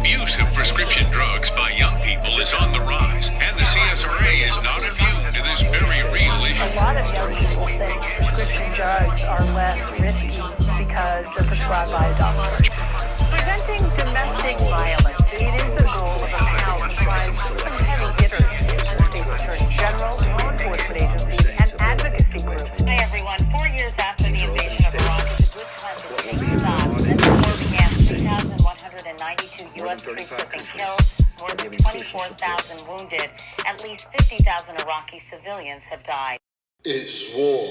Abuse of prescription drugs by young people is on the rise, and the CSRA is not immune to this very real issue. A lot of young people think prescription drugs are less risky because they're prescribed by a doctor. Preventing domestic violence, it is the goal of a panel comprised of some heavy hitters, the state's attorney general, law enforcement agencies, and advocacy groups. Hi everyone. 4 years after the invasion of Iraq, it's a good time to take stock. Since the war began, 3,192 U.S. troops have been killed, more than 24,000 wounded. At least 50,000 Iraqi civilians have died. It's war.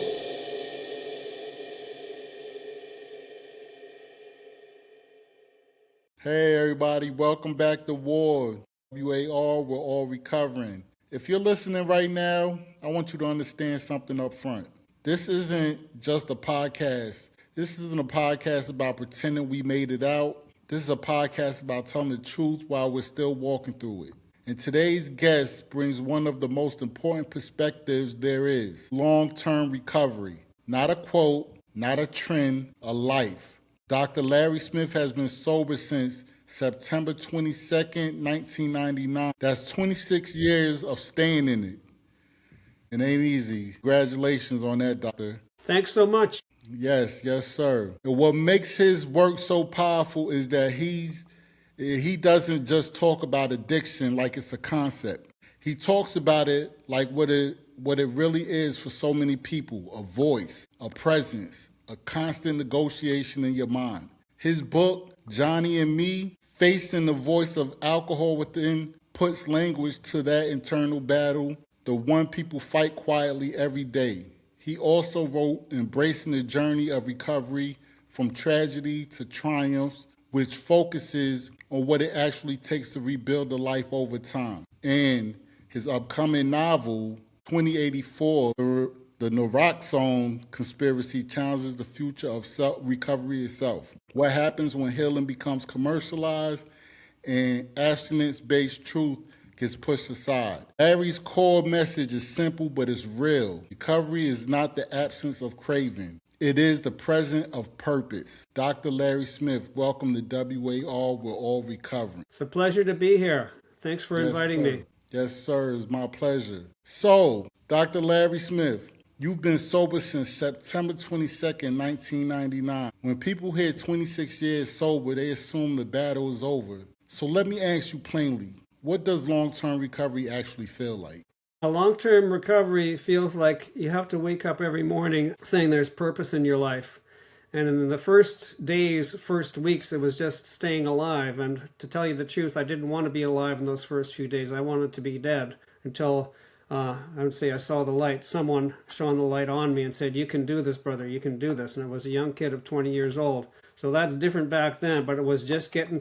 Hey everybody, welcome back to W.A.R. W.A.R, we're all recovering. If you're listening right now, I want you to understand something up front. This isn't just a podcast. This isn't a podcast about pretending we made it out. This is a podcast about telling the truth while we're still walking through it. And today's guest brings one of the most important perspectives there is: long-term recovery. Not a quote, not a trend, a life. Dr. Larry Smith has been sober since September 22nd, 1999. That's 26 years of staying in it. It ain't easy. Congratulations on that, doctor. Thanks so much. Yes, sir. And what makes his work so powerful is that he doesn't just talk about addiction like it's a concept. He talks about it like what it really is for so many people: a voice, a presence, a constant negotiation in your mind. His book, Johnnie and Me, Facing the Voice of Alcohol Within, puts language to that internal battle, the one people fight quietly every day. He also wrote Embracing the Journey of Recovery, From Tragedy to Triumphs, which focuses on what it actually takes to rebuild a life over time. And his upcoming novel, 2084, The Neuroxone Conspiracy, challenges the future of recovery itself. What happens when healing becomes commercialized and abstinence-based truth gets pushed aside. Larry's core message is simple, but it's real. Recovery is not the absence of craving. It is the presence of purpose. Dr. Larry Smith, welcome to W.A.R. We're all recovering. It's a pleasure to be here. Thanks for inviting me. Yes, sir. It's my pleasure. So, Dr. Larry Smith, you've been sober since September 22nd, 1999. When people hear 26 years sober, they assume the battle is over. So let me ask you plainly, what does long-term recovery actually feel like? A long-term recovery feels like you have to wake up every morning saying there's purpose in your life. And in the first days, first weeks, it was just staying alive. And to tell you the truth, I didn't want to be alive in those first few days. I wanted to be dead until I would say I saw the light. Someone shone the light on me and said, "You can do this, brother, you can do this." And it was a young kid of 20 years old. So that's different back then, but it was just getting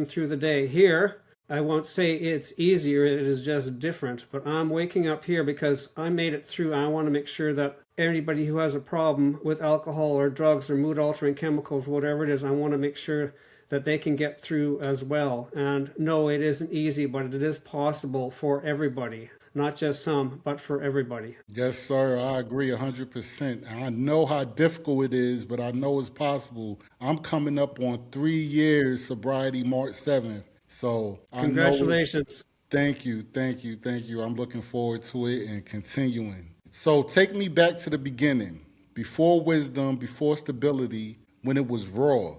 through the day. Here, I won't say it's easier, it is just different. But I'm waking up here because I made it through. I want to make sure that everybody who has a problem with alcohol or drugs or mood-altering chemicals, whatever it is, I want to make sure that they can get through as well. And no, it isn't easy, but it is possible for everybody. Not just some, but for everybody. Yes, sir. I agree 100%. I know how difficult it is, but I know it's possible. I'm coming up on 3 years sobriety March 7th. So congratulations. Thank you. I'm looking forward to it and continuing. So take me back to the beginning, before wisdom, before stability, when it was raw,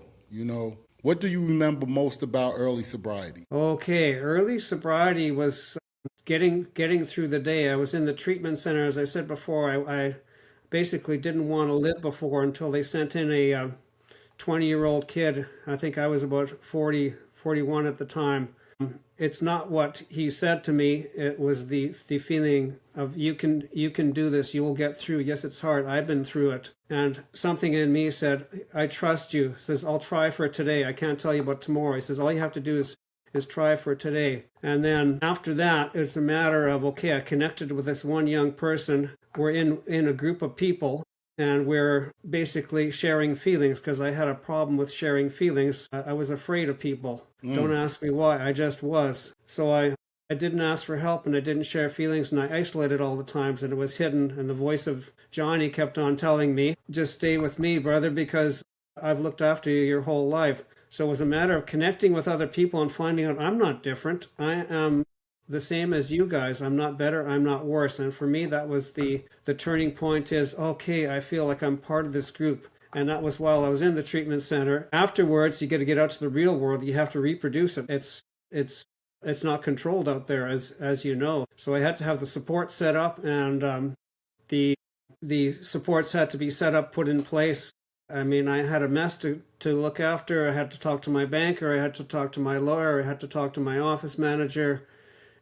What do you remember most about early sobriety? Okay, early sobriety was getting through the day. I was in the treatment center, as I said before. I basically didn't want to live before until they sent in a 20-year-old kid. I think I was about 41 at the time. It's not what he said to me. It was the feeling of you can do this. You will get through. Yes, it's hard. I've been through it. And something in me said, "I trust you." He says, "I'll try for it today. I can't tell you about tomorrow." He says, "All you have to do is try for today." And then after that, it's a matter of, okay, I connected with this one young person. We're in a group of people, and we're basically sharing feelings, because I had a problem with sharing feelings. I was afraid of people. Don't ask me why, I just was. So I didn't ask for help, and I didn't share feelings, and I isolated all the times, and it was hidden. And the voice of Johnnie kept on telling me, "Just stay with me, brother, because I've looked after you your whole life." So it was a matter of connecting with other people and finding out I'm not different. I am the same as you guys. I'm not better. I'm not worse. And for me, that was the turning point is, okay, I feel like I'm part of this group. And that was while I was in the treatment center. Afterwards, you got to get out to the real world. You have to reproduce it. It's not controlled out there, as you know. So I had to have the support set up, and the supports had to be set up, put in place. I mean, I had a mess to look after. I had to talk to my banker. I had to talk to my lawyer. I had to talk to my office manager.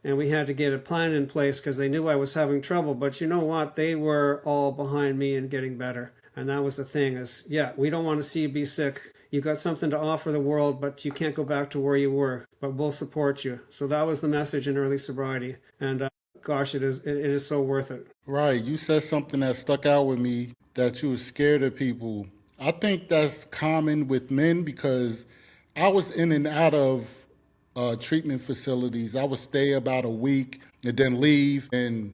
And we had to get a plan in place because they knew I was having trouble. But you know what? They were all behind me and getting better. And that was the thing is, yeah, we don't want to see you be sick. You've got something to offer the world, but you can't go back to where you were. But we'll support you. So that was the message in early sobriety. And gosh, it is so worth it. Right. You said something that stuck out with me, that you were scared of people. I think that's common with men because I was in and out of treatment facilities. I would stay about a week and then leave and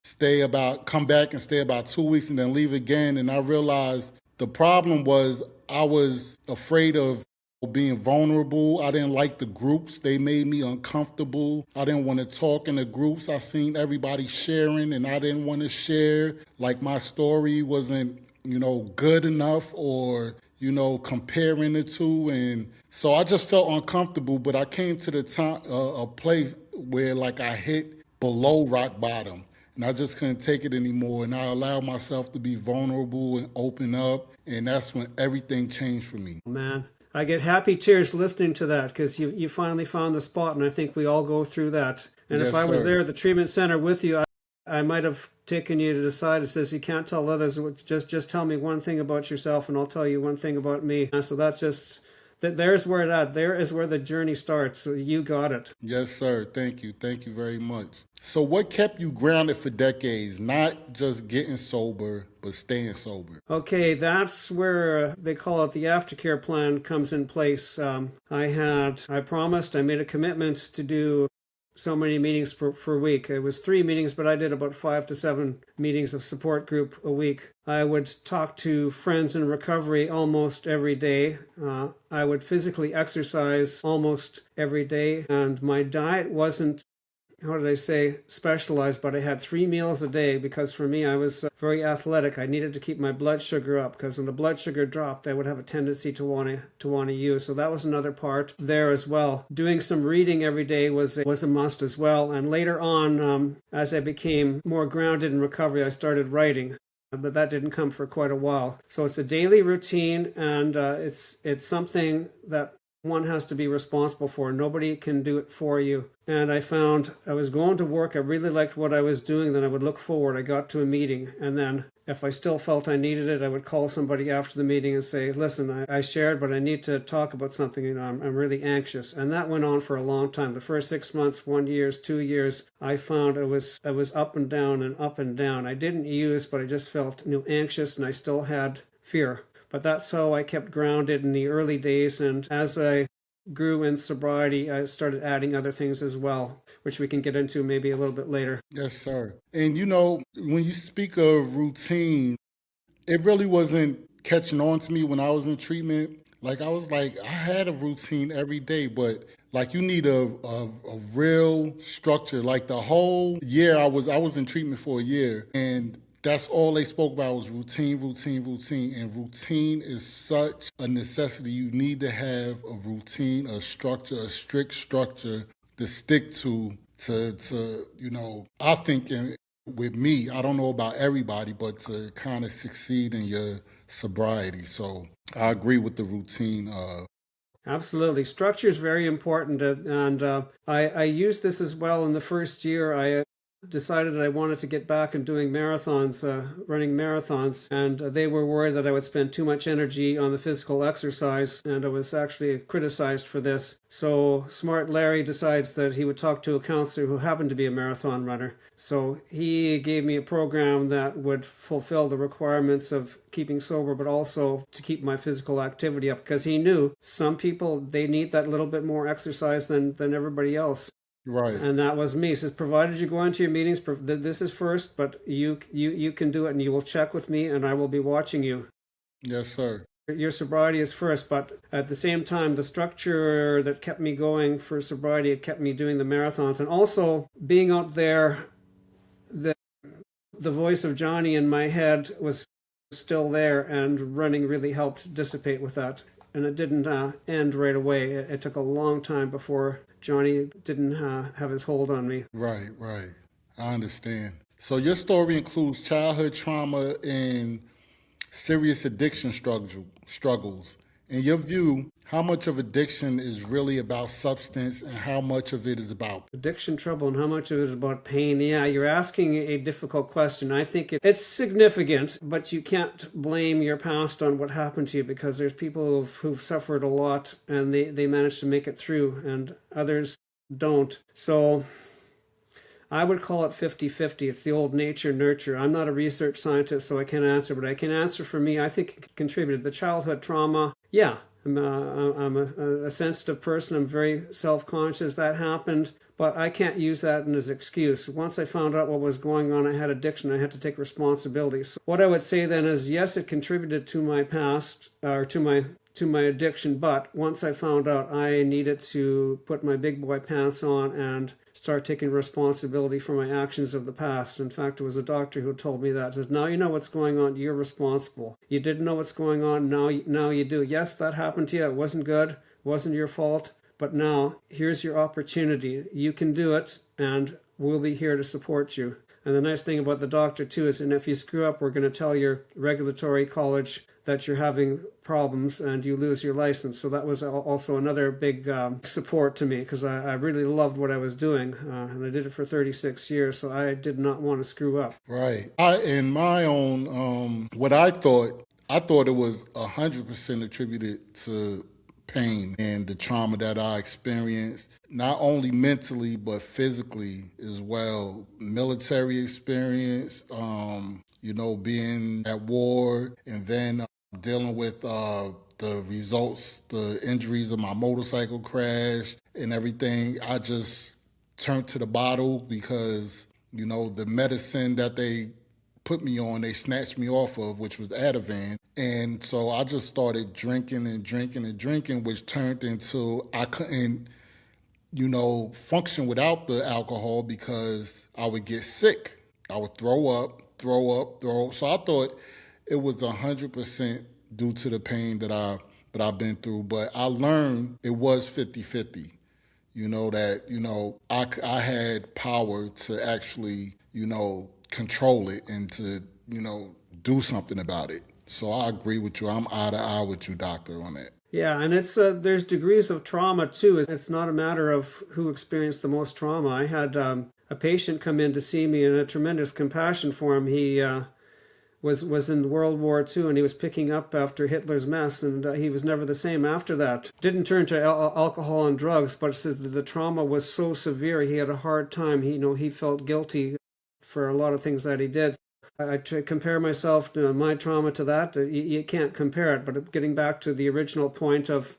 come back and stay about 2 weeks and then leave again. And I realized the problem was I was afraid of being vulnerable. I didn't like the groups. They made me uncomfortable. I didn't want to talk in the groups. I seen everybody sharing and I didn't want to share. Like my story wasn't, good enough or, comparing the two. And so I just felt uncomfortable, but I came to the time, a place where like I hit below rock bottom and I just couldn't take it anymore. And I allowed myself to be vulnerable and open up. And that's when everything changed for me. Man, I get happy tears listening to that because you finally found the spot. And I think we all go through that. And Yes, if I was sir. there at the treatment center with you, I might have taken you to the side. It says you can't tell others. Just tell me one thing about yourself and I'll tell you one thing about me. And so that's just... There's where it at. There is where the journey starts. So you got it. Yes, sir. Thank you. Thank you very much. So what kept you grounded for decades? Not just getting sober, but staying sober. Okay, that's where they call it the aftercare plan comes in place. I promised, I made a commitment to do so many meetings per week. It was 3 meetings, but I did about 5 to 7 meetings of support group a week. I would talk to friends in recovery almost every day. I would physically exercise almost every day, and my diet wasn't, specialized, but I had 3 meals a day because for me, I was very athletic. I needed to keep my blood sugar up because when the blood sugar dropped, I would have a tendency to want to use. So that was another part there as well. Doing some reading every day was a must as well. And later on, as I became more grounded in recovery, I started writing. But that didn't come for quite a while. So it's a daily routine, and it's something that one has to be responsible for. Nobody can do it for you. And I found I was going to work. I really liked what I was doing. Then I would look forward. I got to a meeting. And then if I still felt I needed it, I would call somebody after the meeting and say, listen, I shared, but I need to talk about something. I'm really anxious. And that went on for a long time. The first 6 months, 1 year, 2 years, I found I was up and down and up and down. I didn't use, but I just felt anxious and I still had fear. But that's how I kept grounded in the early days. And as I grew in sobriety, I started adding other things as well, which we can get into maybe a little bit later. Yes, sir. And when you speak of routine, it really wasn't catching on to me when I was in treatment. Like I was like, I had a routine every day, but like you need a real structure. Like the whole year I was in treatment for a year, and that's all they spoke about was routine. And routine is such a necessity. You need to have a routine, a structure, a strict structure to stick to, I think with me, I don't know about everybody, but to kind of succeed in your sobriety. So I agree with the routine. Absolutely. Structure is very important. And I used this as well in the first year. I decided I wanted to get back and doing marathons, running marathons, and they were worried that I would spend too much energy on the physical exercise, and I was actually criticized for this. So smart Larry decides that he would talk to a counselor who happened to be a marathon runner. So he gave me a program that would fulfill the requirements of keeping sober, but also to keep my physical activity up, because he knew some people, they need that little bit more exercise than everybody else. Right. And that was me. He says, provided you go into your meetings, this is first, but you can do it, and you will check with me, and I will be watching you. Yes, sir. your sobriety is first, but at the same time, the structure that kept me going for sobriety, it kept me doing the marathons, and also being out there, the voice of Johnnie in my head was still there, and running really helped dissipate with that. And it didn't end right away. It took a long time before Johnnie didn't have his hold on me. Right, right. I understand. So your story includes childhood trauma and serious addiction struggles. In your view, how much of addiction is really about substance and how much of it is about Addiction trouble and how much of it is about pain? Yeah, you're asking a difficult question. I think it's significant, but you can't blame your past on what happened to you, because there's people who've suffered a lot and they managed to make it through, and others don't. So I would call it 50-50. It's the old nature nurture. I'm not a research scientist, so I can't answer, but I can answer for me. I think it contributed. The childhood trauma, yeah. I'm a sensitive person. I'm very self-conscious. That happened, but I can't use that as an excuse. Once I found out what was going on, I had addiction. I had to take responsibility. So what I would say then is, yes, it contributed to my past, or to my addiction, but once I found out, I needed to put my big boy pants on and start taking responsibility for my actions of the past. In fact, it was a doctor who told me that. He says, now you know what's going on, you're responsible. You didn't know what's going on, now you do. Yes, that happened to you, it wasn't good, it wasn't your fault, but now here's your opportunity. You can do it, and we'll be here to support you. And the nice thing about the doctor too is, and if you screw up, we're going to tell your regulatory college that you're having problems and you lose your license. So that was also another big support to me, because I really loved what I was doing, and I did it for 36 years, so I did not want to screw up. right. In my own, what I thought it was 100% attributed to pain and the trauma that I experienced, not only mentally, but physically as well. Military experience, being at war, and then dealing with the results, the injuries of my motorcycle crash and everything. I just turned to the bottle because, the medicine that they put me on, they snatched me off of, which was Ativan. And so I just started drinking and drinking and drinking, which turned into I couldn't, function without the alcohol because I would get sick. I would throw up. So I thought it was 100% due to the pain that I've been through. But I learned it was 50-50. I had power to actually, control it and to, do something about it. So I agree with you. I'm eye to eye with you, doctor, on that. Yeah, and it's there's degrees of trauma too. It's not a matter of who experienced the most trauma. I had a patient come in to see me, and a tremendous compassion for him. He was in World War II, and he was picking up after Hitler's mess, and he was never the same after that. Didn't turn to alcohol and drugs, but it says that the trauma was so severe, he had a hard time. He felt guilty for a lot of things that he did. I try to compare myself to my trauma to that. You can't compare it, but getting back to the original point of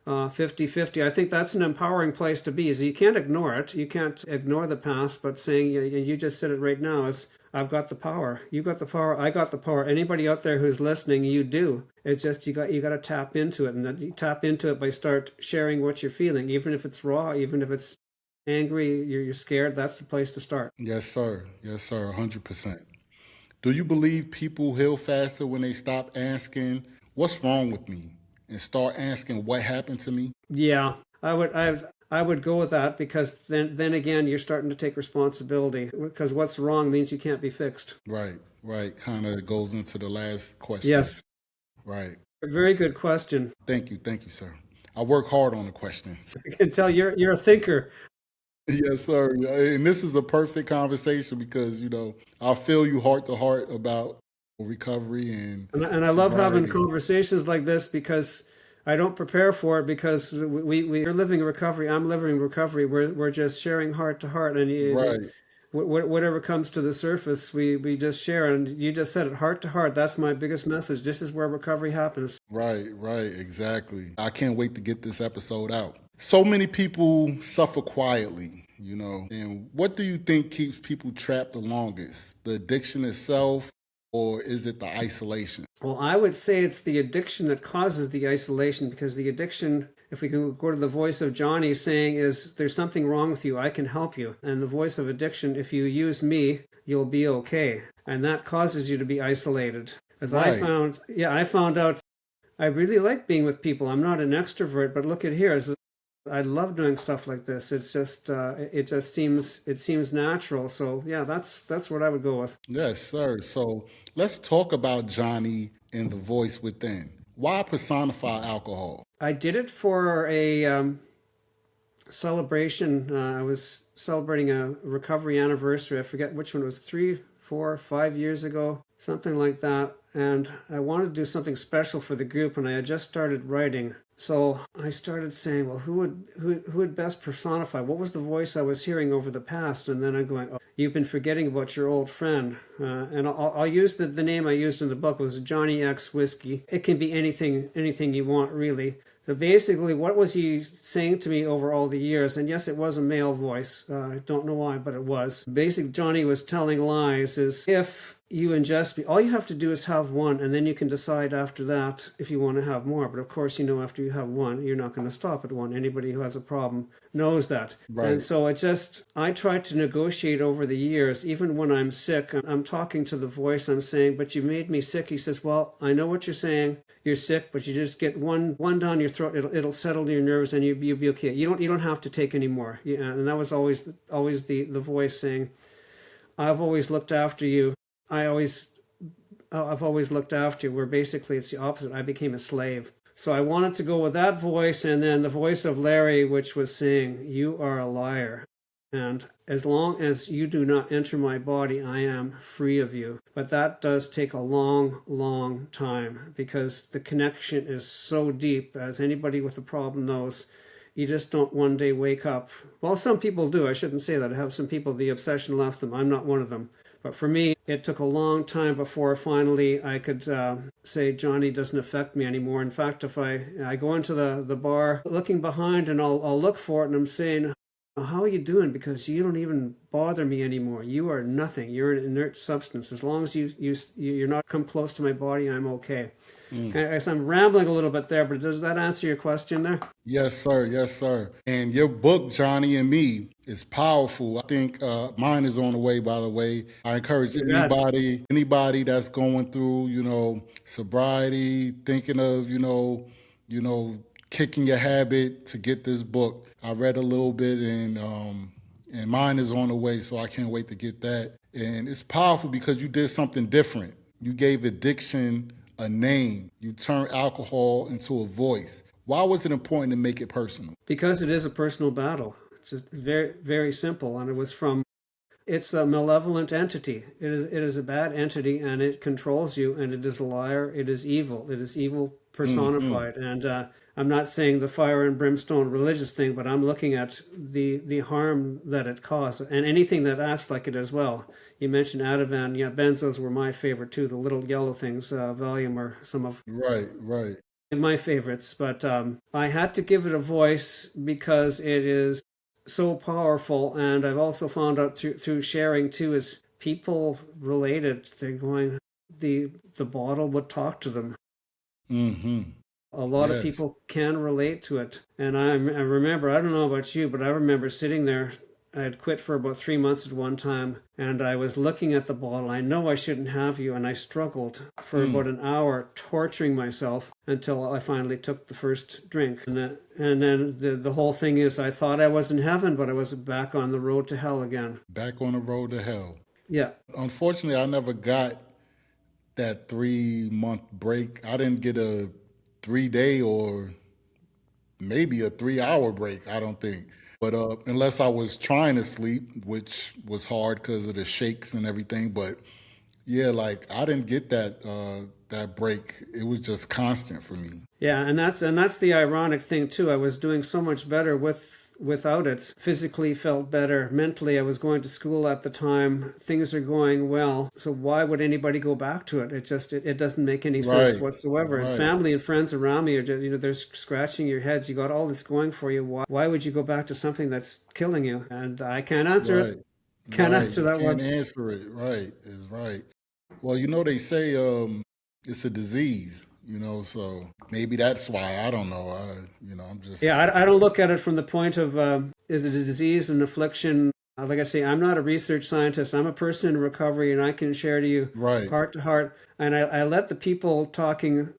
50-50, I think that's an empowering place to be. Is you can't ignore it. You can't ignore the past, but saying, you just said it right now, is I've got the power. You got the power. I got the power. Anybody out there who's listening, you do. It's just you got to tap into it, and that you tap into it by start sharing what you're feeling, even if it's raw, even if it's angry, you're scared. That's the place to start. Yes, sir. 100%. Do you believe people heal faster when they stop asking, what's wrong with me, and start asking what happened to me? Yeah, I would go with that, because then again, you're starting to take responsibility, because what's wrong means you can't be fixed. Right. Kind of goes into the last question. Yes. Right. Very good question. Thank you, sir. I work hard on the questions. I can tell you're a thinker. Yes, sir. And this is a perfect conversation because, I feel you heart to heart about recovery and I love having conversations like this, because I don't prepare for it, because we're living recovery. I'm living recovery. We're just sharing heart to heart, and right. Whatever comes to the surface, we just share. And you just said it, heart to heart. That's my biggest message. This is where recovery happens. Right, exactly. I can't wait to get this episode out. So many people suffer quietly, and what do you think keeps people trapped the longest? The addiction itself, or is it the isolation? Well, I would say it's the addiction that causes the isolation, because the addiction, if we can go to the voice of Johnnie saying, is there's something wrong with you, I can help you. And the voice of addiction, if you use me, you'll be okay. And that causes you to be isolated. As I Right. found out I really like being with people. I'm not an extrovert, but look at here. I love doing stuff like this. It's just it seems natural. So yeah, that's what I would go with. Yes, sir. So let's talk about Johnny and the voice within. Why personify alcohol? I did it for a celebration. I was celebrating a recovery anniversary. I forget which one it was, 3, 4, 5 years ago, something like that. And I wanted to do something special for the group, and I had just started writing. So I started saying, well, who would best personify? What was the voice I was hearing over the past? And then I'm going, oh, you've been forgetting about your old friend. And I'll use the name I used in the book was Johnny X Whiskey. It can be anything you want, really. So basically, what was he saying to me over all the years? And yes, it was a male voice. I don't know why, but it was. Basically, Johnny was telling lies. Is if you ingest me, all you have to do is have one, and then you can decide after that if you want to have more. But of course, after you have one, you're not going to stop at one. Anybody who has a problem knows that. Right. And so I tried to negotiate over the years. Even when I'm sick, I'm talking to the voice. I'm saying, but you made me sick. He says, well, I know what you're saying. You're sick, but you just get one down your throat. It'll settle your nerves, and you'll be okay. You don't have to take any more. Yeah, and that was always the voice saying, I've always looked after you. I've always looked after you. Where basically it's the opposite. I became a slave. So I wanted to go with that voice, and then the voice of Larry, which was saying, you are a liar. And as long as you do not enter my body, I am free of you. But that does take a long, long time, because the connection is so deep, as anybody with a problem knows. You just don't one day wake up. Well, some people do. I shouldn't say that. I have some people, the obsession left them. I'm not one of them. But for me, it took a long time before finally I could say Johnny doesn't affect me anymore. In fact, if I go into the bar looking behind, and I'll look for it, and I'm saying, how are you doing? Because you don't even bother me anymore. You are nothing. You're an inert substance. As long as you're not come close to my body, I'm okay. So I'm rambling a little bit there, but does that answer your question there? Yes, sir. Yes, sir. And your book, Johnny and Me, is powerful. I think mine is on the way, by the way. I encourage anybody that's going through, sobriety, thinking of, kicking your habit, to get this book. I read a little bit, and mine is on the way, so I can't wait to get that. And it's powerful because you did something different. You gave addiction a name. You turned alcohol into a voice. Why was it important to make it personal? Because it is a personal battle. It's just very, very simple. And it's a malevolent entity. It is a bad entity, and it controls you, and it is a liar. It is evil. It is evil personified. And I'm not saying the fire and brimstone religious thing, but I'm looking at the harm that it caused, and anything that acts like it as well. You mentioned Ativan. Yeah, benzos were my favorite too. The little yellow things, Valium, or some of Right. my favorites. But I had to give it a voice because it is so powerful. And I've also found out through sharing too, is people related. They're going, the bottle would talk to them. Mm-hmm. A lot of people can relate to it. And I remember, I don't know about you, but I remember sitting there. I had quit for about 3 months at one time, and I was looking at the bottle. I know I shouldn't have you, and I struggled for about an hour, torturing myself until I finally took the first drink. And then the whole thing is, I thought I was in heaven, but I was back on the road to hell again. Back on the road to hell. Yeah. Unfortunately, I never got that 3-month break. I didn't get a 3-day or maybe a 3-hour break, I don't think. But unless I was trying to sleep, which was hard because of the shakes and everything. But yeah, I didn't get that break. It was just constant for me. Yeah, and that's the ironic thing too. I was doing so much better without it. Physically felt better. Mentally, I was going to school at the time. Things are going well. So why would anybody go back to it? It doesn't make any sense whatsoever. Right. And family and friends around me are just, they're scratching your heads. You got all this going for you. Why would you go back to something that's killing you? And I can't answer it. Can't answer that one. Can't answer it. Right. Is right. Well, they say it's a disease, so maybe that's why. I don't know. I'm Yeah, just I don't look at it from the point of is it a disease, an affliction? Like I say, I'm not a research scientist. I'm a person in recovery, and I can share to you right, heart to heart. And I let the people talking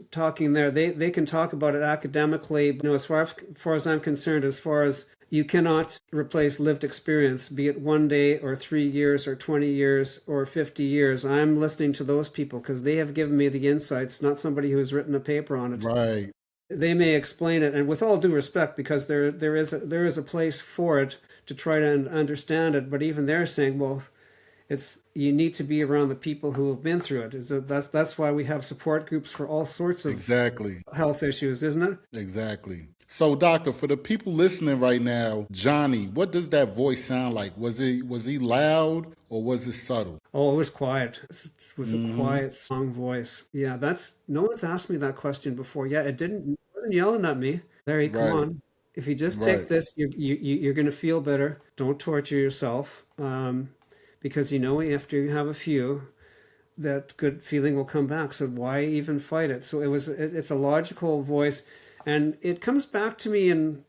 there. They can talk about it academically. But, as far as I'm concerned, as far as you cannot replace lived experience, be it 1 day or 3 years or 20 years or 50 years. I'm listening to those people because they have given me the insights, not somebody who has written a paper on it. right, They may explain it, and with all due respect, because there is a place for it to try to understand it. But even they're saying, well, it's you need to be around the people who have been through it. That's why we have support groups for all sorts of exactly, health issues, isn't it? exactly. So, doctor, for the people listening right now, Johnny, what does that voice sound like? Was he loud or was it subtle? Oh, it was quiet. It was a quiet, strong voice. Yeah, that's no one's asked me that question before. Yeah, it wasn't yelling at me. Larry, come Right, on. If you just take right, this, you're going to feel better. Don't torture yourself, because after you have a few, that good feeling will come back. So why even fight it? So it's a logical voice, and it comes back to me. And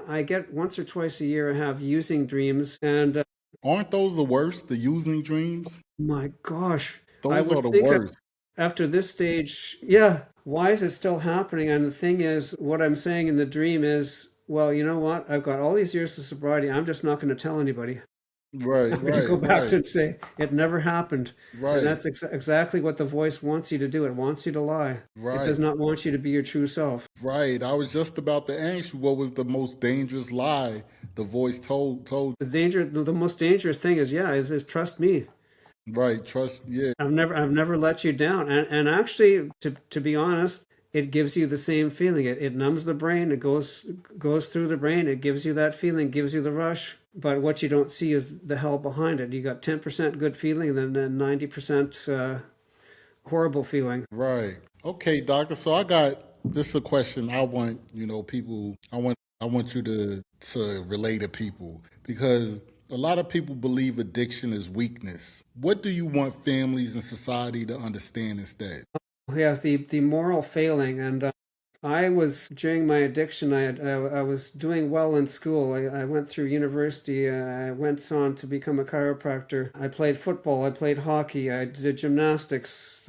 I get once or twice a year. I have using dreams, and Aren't those the worst? The using dreams? my gosh, I Those would are the think worst. after this stage, yeah, why is it still happening? And the thing is, what I'm saying in the dream is, well, you know what? I've got all these years of sobriety. I'm just not going to tell anybody. Right, I'm going to go right, back to right, and say it never happened. And right, that's exactly what the voice wants you to do. It wants you to lie. It does right, not want you to be your true self. right. I was just about to ask you what was the most dangerous lie the voice told. The most dangerous thing is trust me. Right, trust. Yeah, I've never let you down. And actually, to be honest, it gives you the same feeling. It numbs the brain. It goes through the brain. It gives you that feeling, gives you the rush. But what you don't see is the hell behind it. You got 10% good feeling, and then 90% horrible feeling. right. Okay, doctor. So I got this is a question I want, people I want you to relay to people because a lot of people believe addiction is weakness. What do you want families and society to understand instead? Yeah, the moral failing. And I was during my addiction. I was doing well in school. I went through university. I went on to become a chiropractor. I played football. I played hockey. I did gymnastics.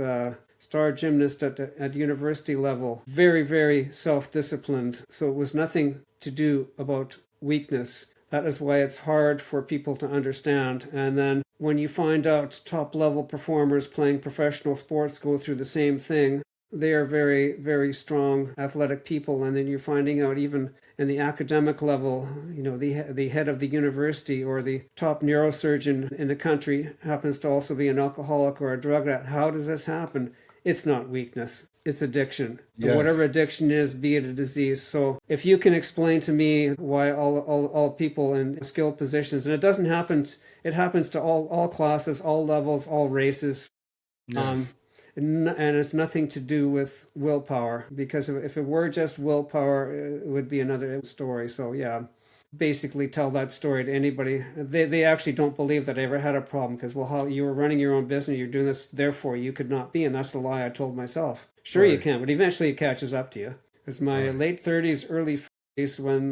Star gymnast at university level. Very, very self-disciplined. So it was nothing to do about weakness. That is why it's hard for people to understand. And then when you find out top level performers playing professional sports go through the same thing, they are very, very strong athletic people. And then you're finding out even in the academic level, the head of the university or the top neurosurgeon in the country happens to also be an alcoholic or a drug addict. How does this happen? It's not weakness. It's addiction. And Yes. whatever addiction is, be it a disease. So if you can explain to me why all people in skilled positions, and it happens to all classes, all levels, all races, Yes. and it's nothing to do with willpower, because if it were just willpower, it would be another story. So yeah, basically tell that story to anybody. They actually don't believe that I ever had a problem because, well, how you were running your own business, you're doing this, therefore you could not be. And that's the lie I told myself. Sure, you Right. can, but eventually it catches up to you. It's my Right. late 30s, early 40s when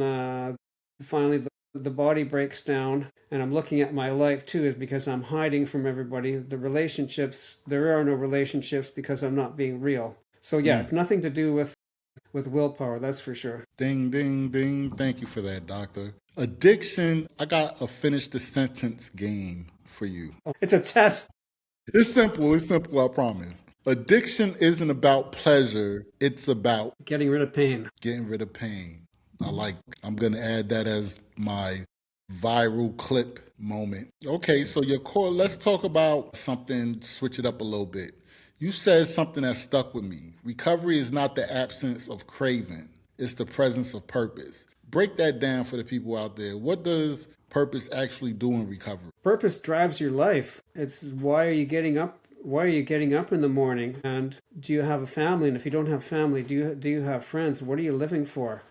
finally the body breaks down, and I'm looking at my life too, is because I'm hiding from everybody. The relationships, there are no relationships because I'm not being real. So yeah, it's nothing to do with willpower, that's for sure. Ding, ding, ding. Thank you for that, doctor. Addiction. I got a finish the sentence game for you. It's a test. It's simple. It's simple. I promise. Addiction isn't about pleasure. It's about Getting rid of pain. getting rid of pain. I'm going to add that as my viral clip moment. Okay, so your core, let's talk about something, switch it up a little bit. You said something that stuck with me. Recovery is not the absence of craving, it's the presence of purpose. Break that down for the people out there. What does purpose actually do in recovery? Purpose drives your life. It's why are you getting up? Why are you getting up in the morning? And do you have a family? And if you don't have family, do you have friends? What are you living for?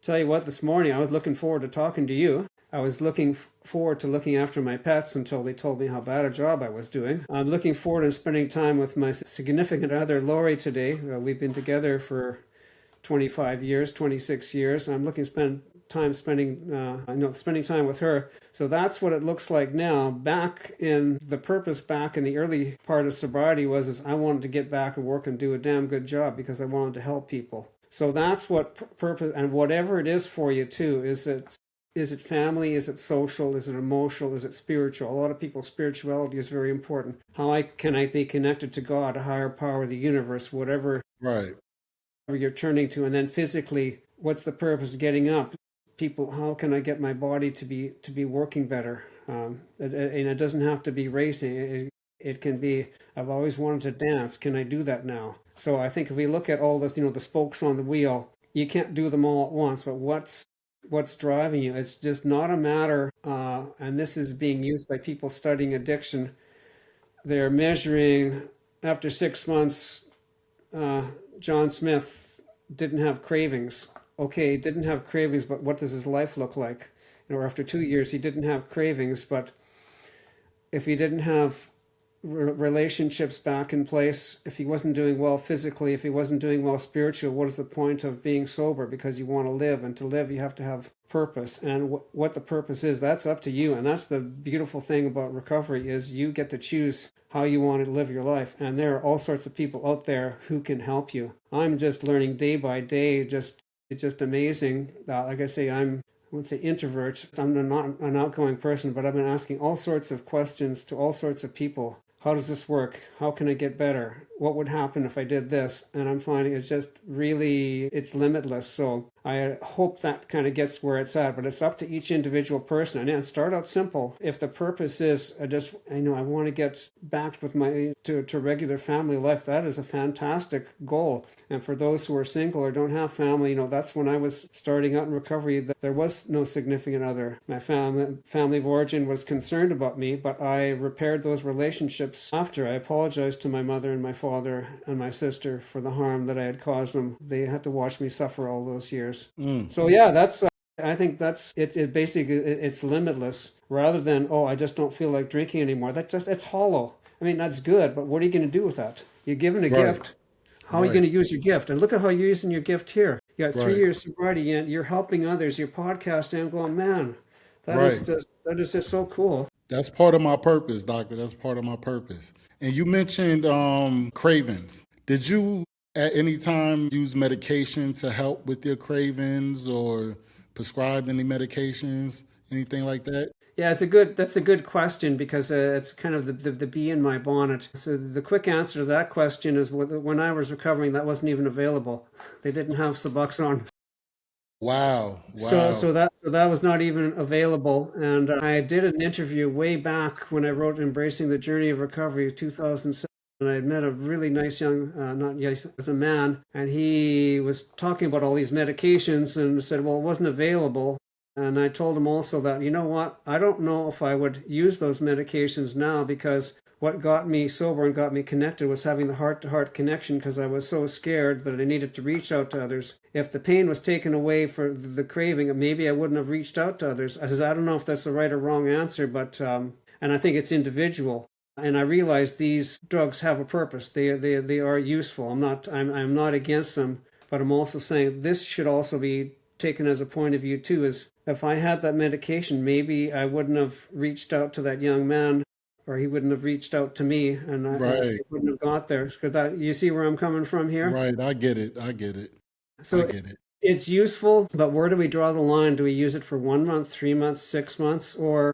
Tell you what, this morning I was looking forward to talking to you. I was looking forward to looking after my pets until they told me how bad a job I was doing. I'm looking forward to spending time with my significant other, Lori, today. We've been together for 25 years, 26 years. I'm looking to spend time spending time with her. So that's what it looks like now. Back in the purpose, back in the early part of sobriety is I wanted to get back and work and do a damn good job because I wanted to help people. So that's what purpose, and whatever it is for you too, is it family? Is it social? Is it emotional? Is it spiritual? A lot of people, spirituality is very important. Can I be connected to God, a higher power, the universe, whatever Right. you're turning to? And then physically, what's the purpose of getting up? People, how can I get my body to be working better? And it doesn't have to be racing. It can be, I've always wanted to dance. Can I do that now? So I think if we look at all this, the spokes on the wheel, you can't do them all at once. But what's driving you? It's just not a matter. And this is being used by people studying addiction. They're measuring after 6 months. John Smith didn't have cravings. Okay, he didn't have cravings, but what does his life look like? Or after 2 years, he didn't have cravings, but if he didn't have relationships back in place, if he wasn't doing well physically, if he wasn't doing well spiritually, what is the point of being sober? Because you want to live, and to live, you have to have purpose. And what the purpose is, that's up to you. And that's the beautiful thing about recovery, is you get to choose how you want to live your life. And there are all sorts of people out there who can help you. I'm just learning day by day. It's just amazing. Like I say, I wouldn't say introvert. I'm not an outgoing person, but I've been asking all sorts of questions to all sorts of people. How does this work? How can I get better? What would happen if I did this? And I'm finding it's limitless. So I hope that kind of gets where it's at, but it's up to each individual person. And start out simple. If the purpose is, I want to get back with to regular family life, that is a fantastic goal. And for those who are single or don't have family, that's when I was starting out in recovery, that there was no significant other. My family of origin was concerned about me, but I repaired those relationships after. I apologized to my mother and my father and my sister for the harm that I had caused them. They had to watch me suffer all those years. So yeah, that's I think that's it. Basically, it's limitless, rather than, I just don't feel like drinking anymore. It's hollow. I mean, that's good, but what are you going to do with that? You're given a gift. How are you going to use your gift? And look at how you're using your gift here. You got 3 years sobriety, and you're helping others. You're podcasting. I'm going, man, that is just so cool. That's part of my purpose, doctor. That's part of my purpose. And you mentioned cravings. Did you at any time use medication to help with your cravings, or prescribed any medications, anything like that? Yeah, that's a good question, because it's kind of the bee in my bonnet. So the quick answer to that question is, when I was recovering, that wasn't even available. They didn't have Suboxone. Wow. So that was not even available. And I did an interview way back when I wrote Embracing the Journey of Recovery, 2007. And I had met a really nice as a man, and he was talking about all these medications and said, well, it wasn't available. And I told him also that, you know what, I don't know if I would use those medications now, because what got me sober and got me connected was having the heart-to-heart connection, because I was so scared that I needed to reach out to others. If the pain was taken away for the craving, maybe I wouldn't have reached out to others. I don't know if that's the right or wrong answer, but and I think it's individual. And I realize these drugs have a purpose. They are useful. I'm not against them, but I'm also saying this should also be taken as a point of view too. Is if I had that medication, maybe I wouldn't have reached out to that young man, or he wouldn't have reached out to me, and I wouldn't have got there. Because you see where I'm coming from here? Right. I get it. So I get it. It's useful, but where do we draw the line? Do we use it for 1 month, 3 months, 6 months, or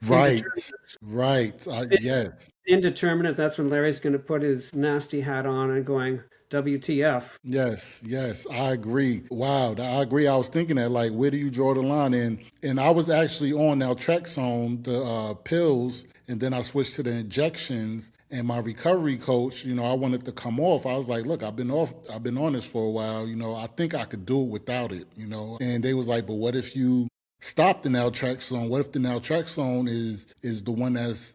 Right. Yes. Indeterminate. That's when Larry's going to put his nasty hat on and going, WTF. Yes, I agree. Wow, I agree. I was thinking that, like, where do you draw the line? And I was actually on naltrexone, the pills, and then I switched to the injections. And my recovery coach, I wanted to come off. I was like, look, I've been on this for a while. I think I could do it without it. And they was like, but what if you stop the naltrexone? What if the naltrexone is the one that's,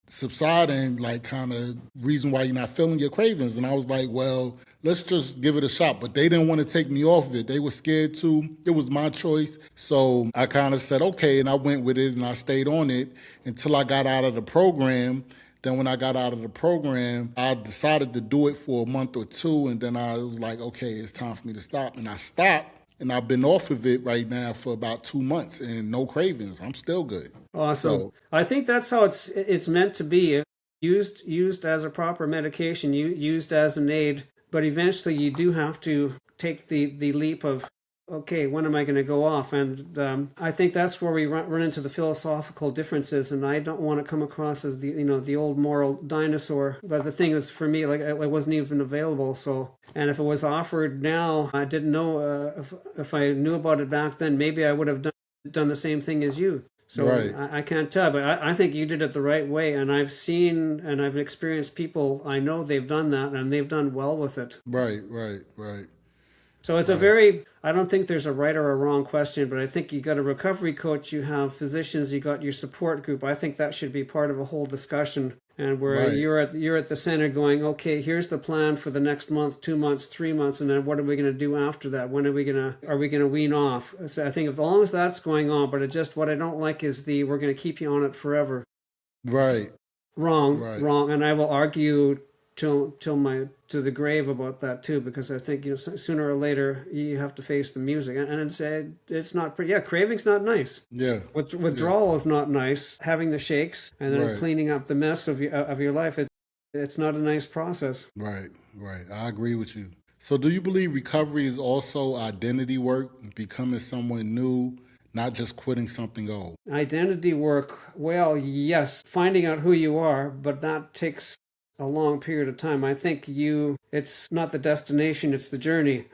subsiding, like kind of reason why you're not feeling your cravings? And I was like, well, let's just give it a shot. But they didn't want to take me off of it. They were scared to. It was my choice. So I kind of said, okay, and I went with it and I stayed on it until I got out of the program. Then when I got out of the program, I decided to do it for a month or two. And then I was like, okay, it's time for me to stop. And I stopped. And I've been off of it right now for about 2 months and no cravings. I'm still good. Awesome. So, I think that's how it's meant to be. Used as a proper medication, used as an aid. But eventually you do have to take the leap of, okay, when am I going to go off? And I think that's where we run into the philosophical differences. And I don't want to come across as the old moral dinosaur. But the thing is, for me, like, it wasn't even available. So, and if it was offered now, I didn't know if I knew about it back then, maybe I would have done the same thing as you. So right. I can't tell, but I think you did it the right way. And I've seen and I've experienced people, I know they've done that and they've done well with it. Right. So it's I don't think there's a right or a wrong question, but I think you got a recovery coach, you have physicians, you got your support group. I think that should be part of a whole discussion. And where right. you're at the center going, okay, here's the plan for the next month, 2 months, 3 months, and then what are we going to do after that? When are we going to wean off? So I think as long as that's going on, but what I don't like is we're going to keep you on it forever. Right. Wrong, Right. and I will argue to the grave about that too, because I think sooner or later you have to face the music, and it's not pretty. Yeah, craving's not nice. Yeah. Withdrawal is not nice. Having the shakes and then Right. cleaning up the mess of your life, it's not a nice process. Right. I agree with you. So do you believe recovery is also identity work, becoming someone new, not just quitting something old? Identity work, well, yes, finding out who you are, but that takes a long period of time. I think it's not the destination, it's the journey.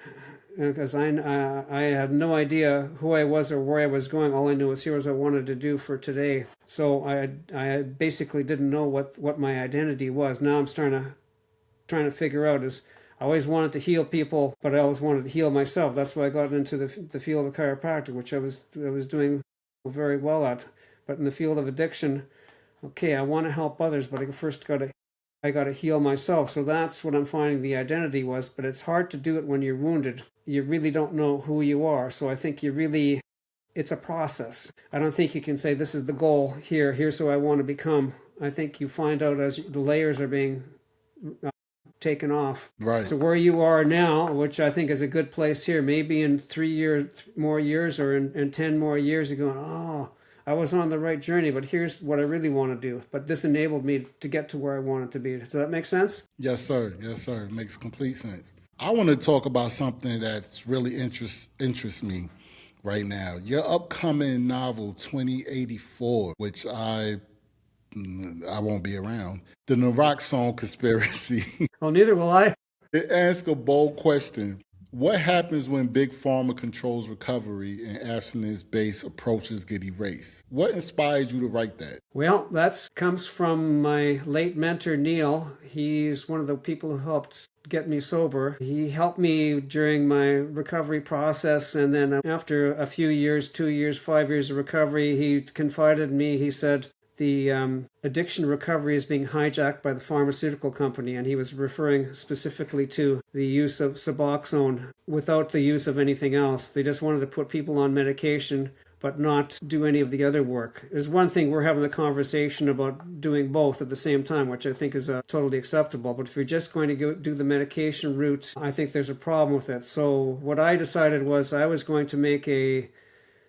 Because I had no idea who I was or where I was going. All I knew was here was I wanted to do for today. So I basically didn't know what my identity was. Now I'm trying to figure out is I always wanted to heal people, but I always wanted to heal myself. That's why I got into the field of chiropractic, which I was doing very well at. But in the field of addiction, okay, I want to help others, but I got to heal myself. So that's what I'm finding the identity was, but it's hard to do it when you're wounded. You really don't know who you are. So I think it's a process. I don't think you can say, this is the goal here's who I want to become. I think you find out as the layers are being taken off. Right. So where you are now, which I think is a good place here, maybe in 3 more years or in 10 more years, you're going, oh, I was on the right journey, but here's what I really want to do. But this enabled me to get to where I wanted to be. Does that make sense? Yes, sir. It makes complete sense. I want to talk about something that's really interests me right now. Your upcoming novel, 2084, which I won't be around. The Neuroxone Conspiracy. Well, neither will I. It asks a bold question. What happens when big pharma controls recovery and abstinence-based approaches get erased? What inspired you to write that? Well, that comes from my late mentor, Neil. He's one of the people who helped get me sober. He helped me during my recovery process, and then after a few years, 2 years, 5 years of recovery, he confided in me. He said, the addiction recovery is being hijacked by the pharmaceutical company, and he was referring specifically to the use of Suboxone without the use of anything else. They just wanted to put people on medication but not do any of the other work. There's one thing, we're having a conversation about doing both at the same time, which I think is totally acceptable. But if you're just going to do the medication route, I think there's a problem with it. So what I decided was I was going to make a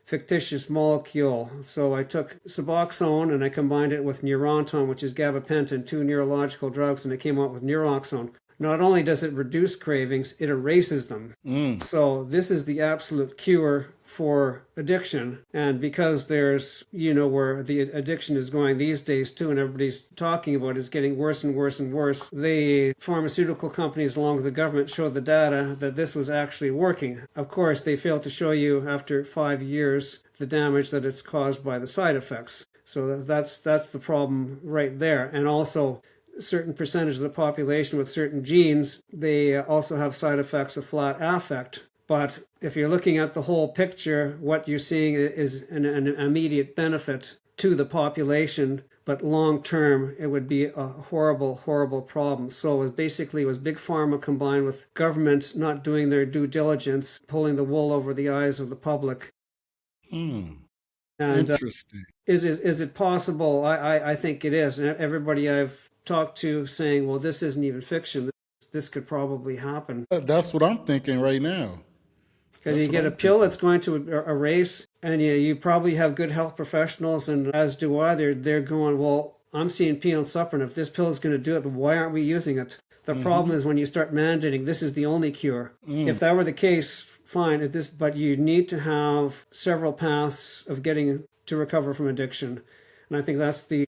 fictitious molecule. So I took Suboxone and I combined it with Neurontin, which is gabapentin, 2 neurological drugs, and I came up with Neuroxone. Not only does it reduce cravings, it erases them. So this is the absolute cure for addiction. And because there's, where the addiction is going these days too, and everybody's talking about it's getting worse and worse and worse, the pharmaceutical companies along with the government showed the data that this was actually working. Of course, they failed to show you after 5 years the damage that it's caused by the side effects. So that's the problem right there. And also, certain percentage of the population with certain genes, they also have side effects of flat affect. But if you're looking at the whole picture, what you're seeing is an immediate benefit to the population, but long term, it would be a horrible, horrible problem. So it was big pharma combined with government not doing their due diligence, pulling the wool over the eyes of the public. Hmm. And Interesting. is it possible? I think it is. And everybody I've talked to saying, well, this isn't even fiction. This could probably happen. That's what I'm thinking right now. Because you get a pill that's going to erase, and you probably have good health professionals, and as do I, they're going, well, I'm seeing pee on supper, and if this pill is going to do it, why aren't we using it? The problem is when you start mandating this is the only cure. If that were the case, fine, but you need to have several paths of getting to recover from addiction. And I think that's the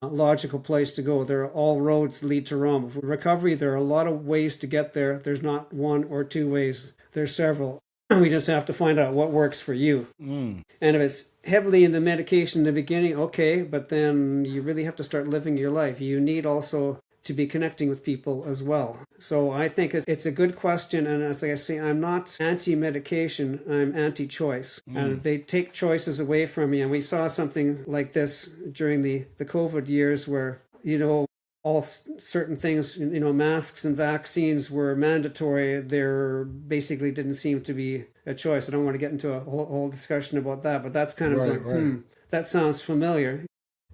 logical place to go. All roads lead to Rome. For recovery, there are a lot of ways to get there. There's not one or two ways. There's several. We just have to find out what works for you. And if it's heavily into medication in the beginning, okay, but then you really have to start living your life. You need also to be connecting with people as well. So I think it's a good question, and as I say, I'm not anti-medication, I'm anti-choice. And they take choices away from you, and we saw something like this during the COVID years where, all certain things, masks and vaccines were mandatory. There basically didn't seem to be a choice. I don't want to get into a whole discussion about that, but that's kind of that sounds familiar.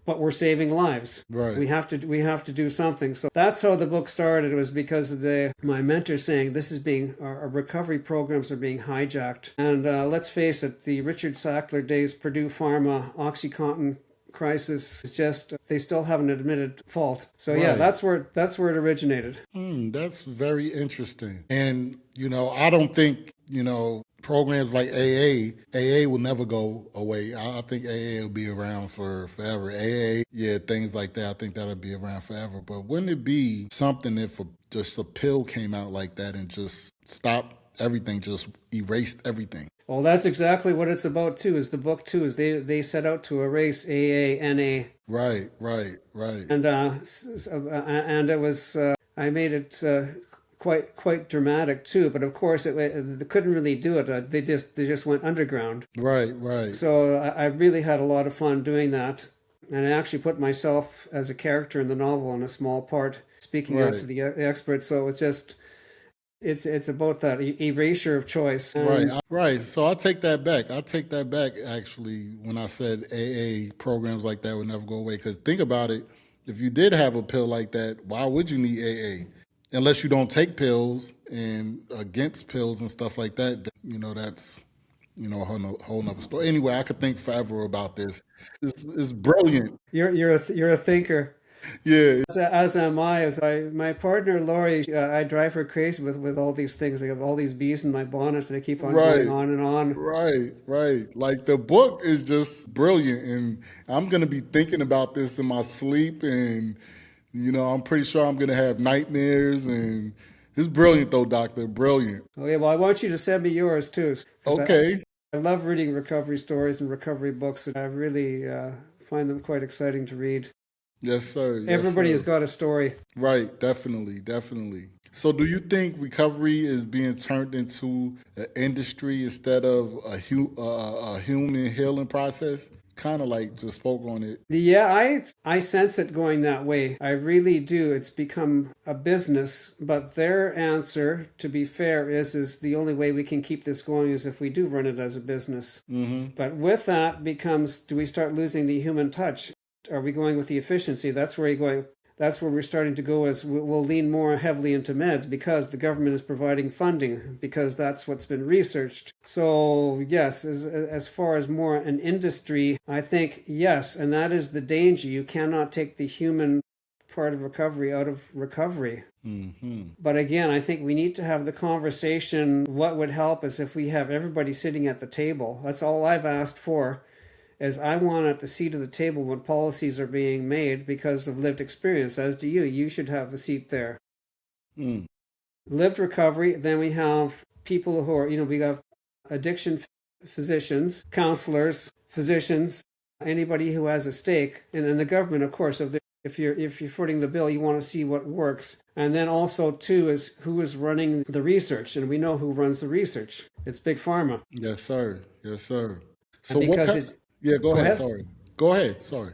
But we're saving lives. Right. We have to do something. So that's how the book started. It was because of my mentor saying this is our recovery programs are being hijacked. And let's face it, the Richard Sackler days, Purdue Pharma, OxyContin crisis is just, they still haven't admitted fault. So yeah, that's where it originated. That's very interesting. And I don't think programs like AA will never go away. I think AA will be around for forever. Things like that, I think that'll be around forever. But wouldn't it be something if just a pill came out like that and just stopped everything, just erased everything? Well, that's exactly what it's about too. Is the book too? Is they set out to erase AA, NA. Right. And it was I made it quite dramatic too. But of course, they couldn't really do it. They just went underground. Right. So I really had a lot of fun doing that, and I actually put myself as a character in the novel in a small part, speaking out to the experts. So it's just. It's about that erasure of choice. Right. So I'll take that back. Actually, when I said AA programs like that would never go away. Because think about it. If you did have a pill like that, why would you need AA? Unless you don't take pills and against pills and stuff like that, that's, a whole nother story. Anyway, I could think forever about this. It's brilliant. You're a thinker. Yeah. As am I. My partner Lori, I drive her crazy with all these things. I have all these bees in my bonnet, and I keep on going on and on. Right. Like the book is just brilliant, and I'm gonna be thinking about this in my sleep, and I'm pretty sure I'm gonna have nightmares. And it's brilliant, though, Doctor. Brilliant. Okay. Well, I want you to send me yours too. Okay. I love reading recovery stories and recovery books, and I really find them quite exciting to read. Yes, sir. Everybody has got a story. Right, definitely. So do you think recovery is being turned into an industry instead of a human healing process? Kind of like just spoke on it. Yeah, I sense it going that way. I really do. It's become a business, but their answer, to be fair, is the only way we can keep this going is if we do run it as a business. But with that becomes, do we start losing the human touch? Are we going with the efficiency? That's where we're starting to go, is we'll lean more heavily into meds because the government is providing funding, because that's what's been researched. So yes, as far as more an industry, I think yes, and that is the danger. You cannot take the human part of recovery out of recovery. But again, I think we need to have the conversation. What would help is if we have everybody sitting at the table. That's all I've asked for. Is I want at the seat of the table when policies are being made because of lived experience, as do you. You should have a seat there. Lived recovery, then we have people who are, we have addiction physicians, counselors, physicians, anybody who has a stake, and then the government, of course, if if you're footing the bill, you want to see what works. And then also too is who is running the research, and we know who runs the research. It's Big Pharma. Yes, sir. Yes, sir. And So what because kind? it's Yeah, go go ahead. ahead. Sorry. Go ahead. Sorry.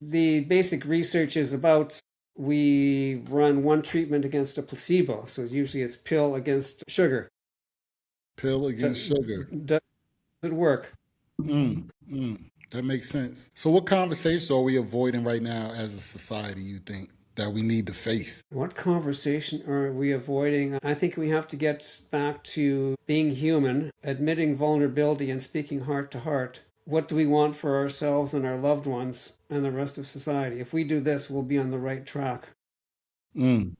The basic research is about we run one treatment against a placebo. So usually it's pill against sugar. Pill Does, against sugar. does it work? Mm, that makes sense. So what conversation are we avoiding right now as a society, you think, that we need to face? What conversation are we avoiding? I think we have to get back to being human, admitting vulnerability, and speaking heart to heart. What do we want for ourselves and our loved ones and the rest of society? If we do this, we'll be on the right track. Mm,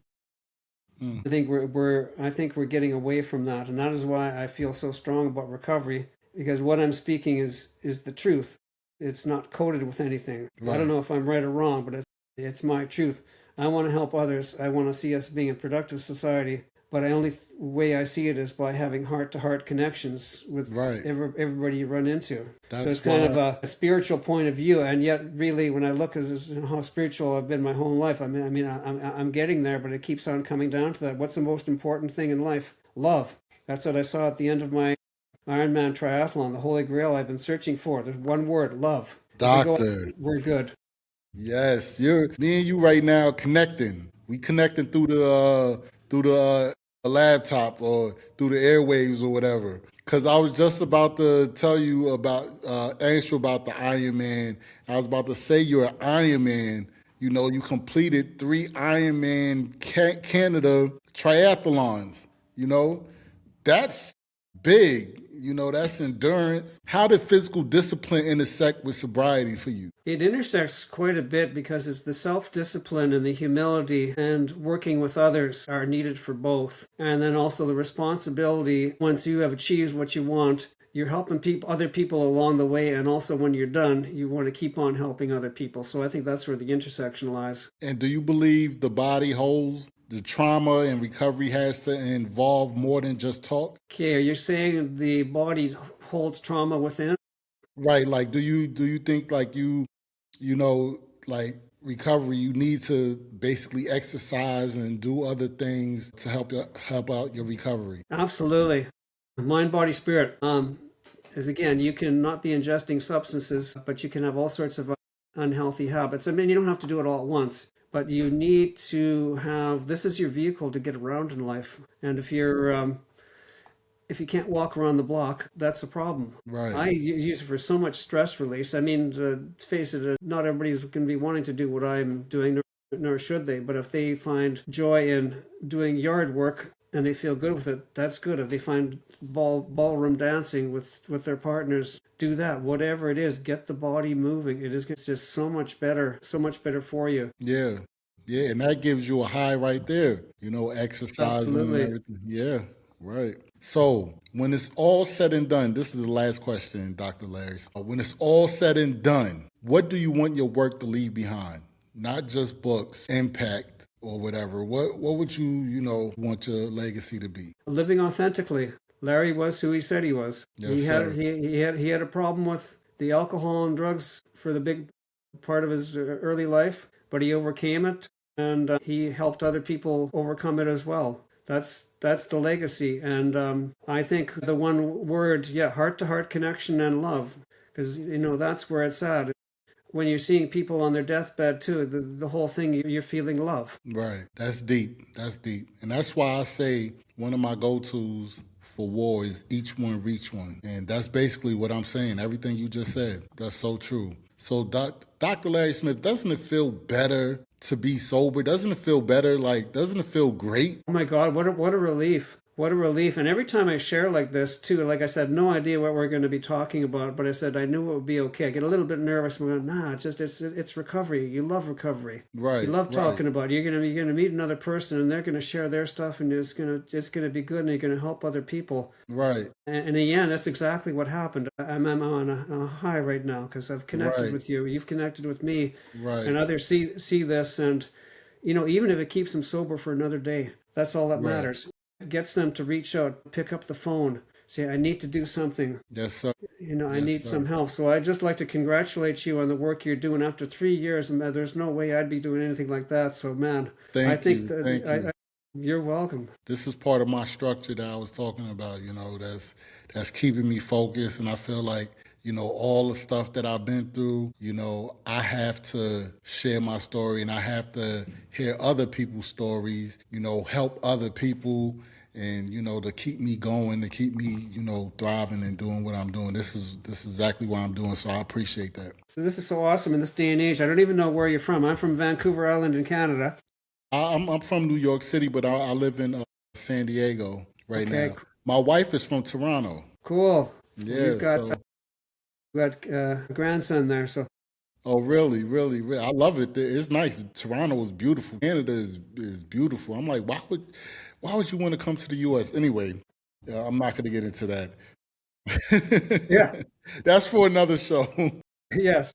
I think we're getting away from that, and that is why I feel so strong about recovery, because what I'm speaking is the truth. It's not coded with anything. I don't right. know if I'm right or wrong, but it's my truth. I want to help others. I want to see us being a productive society, but the only way I see it is by having heart-to-heart connections with Right. everybody you run into. So it's That's kind of why. a spiritual point of view, and yet really, when I look at how spiritual I've been my whole life, I'm getting there, but it keeps on coming down to that. What's the most important thing in life? Love. That's what I saw at the end of my Ironman triathlon. The Holy Grail I've been searching for. There's one word: love. If we go, Doctor. we're good. Yes, you're me and you right now connecting. We connecting through the laptop or through the airwaves or whatever. Cause I was just about to tell you about answer about the Iron Man. I was about to say you're an Iron Man. You know, you completed 3 Ironman Canada triathlons. You know, that's big. You know, that's endurance. How did physical discipline intersect with sobriety for you? It intersects quite a bit because it's the self-discipline and the humility and working with others are needed for both. And then also the responsibility, once you have achieved what you want, you're helping other people along the way, and also when you're done, you want to keep on helping other people. So I think that's where the intersection lies. And do you believe the body holds the trauma and recovery has to involve more than just talk? Okay, are you saying the body holds trauma within? Right, like do you think like you know like recovery you need to basically exercise and do other things to help out your recovery? Absolutely. Mind, body, spirit. Is again, you can not be ingesting substances, but you can have all sorts of unhealthy habits. I mean, you don't have to do it all at once, but you need to have, this is your vehicle to get around in life. And if you can't walk around the block, that's a problem. Right. I use it for so much stress release. I mean, to face it, not everybody's going to be wanting to do what I'm doing, nor should they. But if they find joy in doing yard work and they feel good with it, that's good. If they find ballroom dancing with their partners, do that. Whatever it is, get the body moving. It is just so much better for you. Yeah. Yeah, and that gives you a high right there, you know, exercising and Absolutely. everything. Yeah, right. So, when it's all said and done, this is the last question, Dr. Larry. When it's all said and done, what do you want your work to leave behind? Not just books, impact, or whatever. What would you know, want your legacy to be? Living authentically. Larry was who he said he was. Yes, He had sir. he had a problem with the alcohol and drugs for the big part of his early life, but he overcame it, and he helped other people overcome it as well. That's the legacy, and I think the one word, yeah, heart to heart connection and love, because you know that's where it's at. When you're seeing people on their deathbed too, the whole thing, you're feeling love. Right. That's deep. That's deep. And that's why I say one of my go-tos for war is each one reach one. And that's basically what I'm saying. Everything you just said. That's so true. So Dr. Larry Smith, doesn't it feel better to be sober? Doesn't it feel better? Like, doesn't it feel great? Oh my God, what a relief. What a relief. And every time I share like this too, like I said, no idea what we're going to be talking about, but I said I knew it would be okay. I get a little bit nervous. I'm going, nah, it's recovery. You love recovery. Right. You love Right. talking about it. You're gonna meet another person and they're gonna share their stuff, and it's gonna be good, and you're gonna help other people. Right. And again, that's exactly what happened. I'm on a high right now because I've connected Right. with you. You've connected with me, Right. and others see this, and you know, even if it keeps them sober for another day, that's all that Right. matters. It gets them to reach out, pick up the phone, say, I need to do something. Yes, sir. I Yes, need sir. some help. So I'd just like to congratulate you on the work you're doing. After 3 years, man, there's no way I'd be doing anything like that. So, man, I Thank think you. that Thank you. you're welcome. This is part of my structure that I was talking about, that's keeping me focused. And I feel like, all the stuff that I've been through, I have to share my story and I have to hear other people's stories, help other people and, to keep me going, to keep me, thriving and doing what I'm doing. This is exactly what I'm doing. So I appreciate that. This is so awesome in this day and age. I don't even know where you're from. I'm from Vancouver Island in Canada. I'm from New York City, but I live in San Diego right Okay, now. My wife is from Toronto. cool. Yeah, You've got so. a grandson there, so Oh, really, really, really? I love it. It's nice. Toronto is beautiful. Canada is beautiful. I'm like, why would you want to come to the U.S. anyway? I'm not going to get into that. yeah, That's for another show. yes.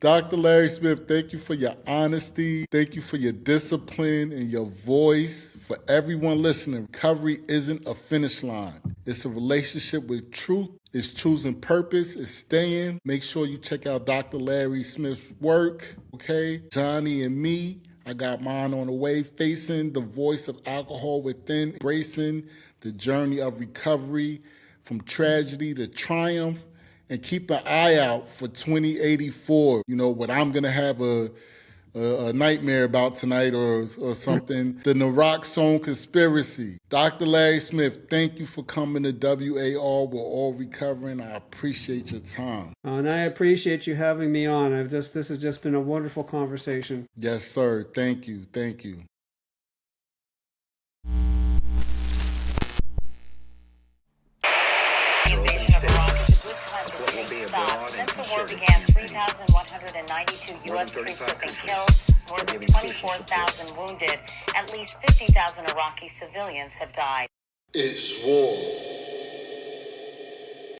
Dr. Larry Smith, thank you for your honesty. Thank you for your discipline and your voice. For everyone listening, recovery isn't a finish line. It's a relationship with truth. It's choosing purpose. It's staying. Make sure you check out Dr. Larry Smith's work, okay? Johnnie and me, I got mine on the way, facing the voice of alcohol within, embracing the journey of recovery from tragedy to triumph. And keep an eye out for 2084. What I'm going to have a nightmare about tonight or something. The Neuroxone Conspiracy. Dr. Larry Smith, thank you for coming to W.A.R. We're all recovering. I appreciate your time. And I appreciate you having me on. This has just been a wonderful conversation. Yes, sir. Thank you. Thank you. The invasion of Iraq is a good time to take stock. Since the war began, 3,192 U.S. troops have been killed, more than 24,000 wounded. At least 50,000 Iraqi civilians have died. It's war.